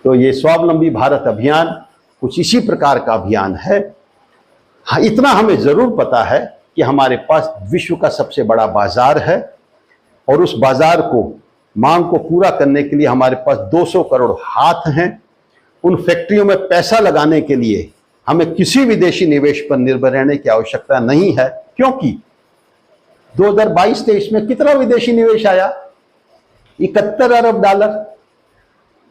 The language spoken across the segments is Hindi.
तो ये स्वावलंबी भारत अभियान कुछ इसी प्रकार का अभियान है। हाँ, इतना हमें जरूर पता है कि हमारे पास विश्व का सबसे बड़ा बाजार है और उस बाजार को, मांग को पूरा करने के लिए हमारे पास 200 करोड़ हाथ हैं। उन फैक्ट्रियों में पैसा लगाने के लिए हमें किसी विदेशी निवेश पर निर्भर रहने की आवश्यकता नहीं है, क्योंकि 2022-23 में कितना विदेशी निवेश आया? 71 अरब डॉलर,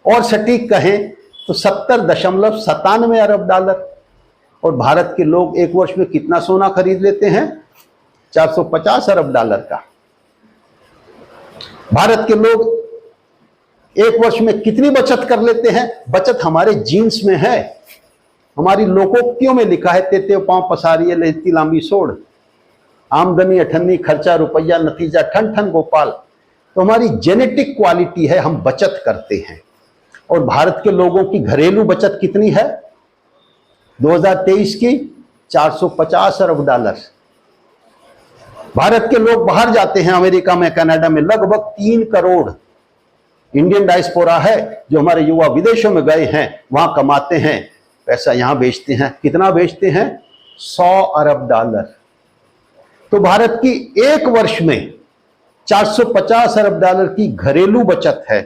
और सटीक कहें तो 70.97 अरब डॉलर। और भारत के लोग एक वर्ष में कितना सोना खरीद लेते हैं? 450 अरब डॉलर का। भारत के लोग एक वर्ष में कितनी बचत कर लेते हैं? बचत हमारे जीन्स में है, हमारी लोकोक्तियों में लिखा है, तेते पांव पसारिए लेती लांबी सोड़, आमदनी अठन्नी खर्चा रुपया नतीजा ठन ठन गोपाल। तो हमारी जेनेटिक क्वालिटी है, हम बचत करते हैं। और भारत के लोगों की घरेलू बचत कितनी है 2023 की? 450 अरब डॉलर। भारत के लोग बाहर जाते हैं, अमेरिका में, कनाडा में, लगभग 3 करोड़ इंडियन डायस्पोरा है जो हमारे युवा विदेशों में गए हैं, वहां कमाते हैं, पैसा यहां बेचते हैं। कितना बेचते हैं? 100 अरब डॉलर। तो भारत की एक वर्ष में 450 अरब डॉलर की घरेलू बचत है।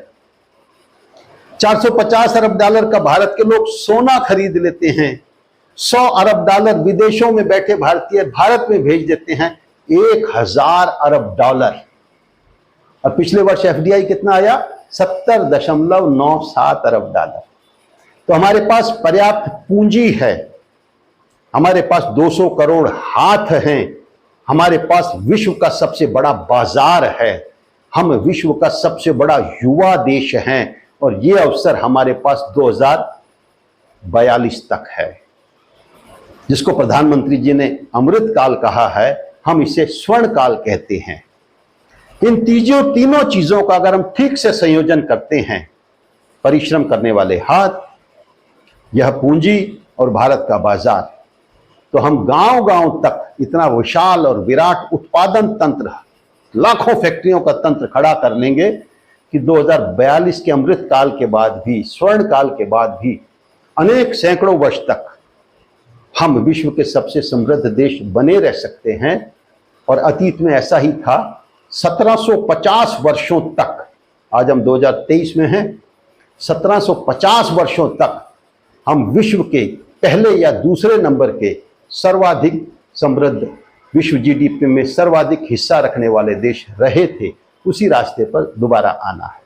450 अरब डॉलर का भारत के लोग सोना खरीद लेते हैं। 100 अरब डॉलर विदेशों में बैठे भारतीय भारत में भेज देते हैं, 1000 अरब डॉलर। और पिछले वर्ष एफडीआई कितना आया? 70.97 अरब डॉलर। तो हमारे पास पर्याप्त पूंजी है, हमारे पास 200 करोड़ हाथ हैं, हमारे पास विश्व का सबसे बड़ा बाजार है, हम विश्व का सबसे बड़ा युवा देश हैं, और ये अवसर हमारे पास 2042 तक है, जिसको प्रधानमंत्री जी ने अमृत काल कहा है, हम इसे स्वर्ण काल कहते हैं। इन तीनों चीजों का अगर हम ठीक से संयोजन करते हैं, परिश्रम करने वाले हाथ, यह पूंजी और भारत का बाजार, तो हम गांव-गांव तक इतना विशाल और विराट उत्पादन तंत्र, लाखों फैक्ट्रियों का तंत्र खड़ा कर लेंगे कि 2042 के अमृत काल के बाद भी, स्वर्ण काल के बाद भी, अनेक सैकड़ों वर्ष तक हम विश्व के सबसे समृद्ध देश बने रह सकते हैं। और अतीत में ऐसा ही था। 1750 वर्षों तक, आज हम 2023 में हैं, 1750 वर्षों तक हम विश्व के पहले या दूसरे नंबर के सर्वाधिक समृद्ध, विश्व जीडीपी में सर्वाधिक हिस्सा रखने वाले देश रहे थे। उसी रास्ते पर दोबारा आना है।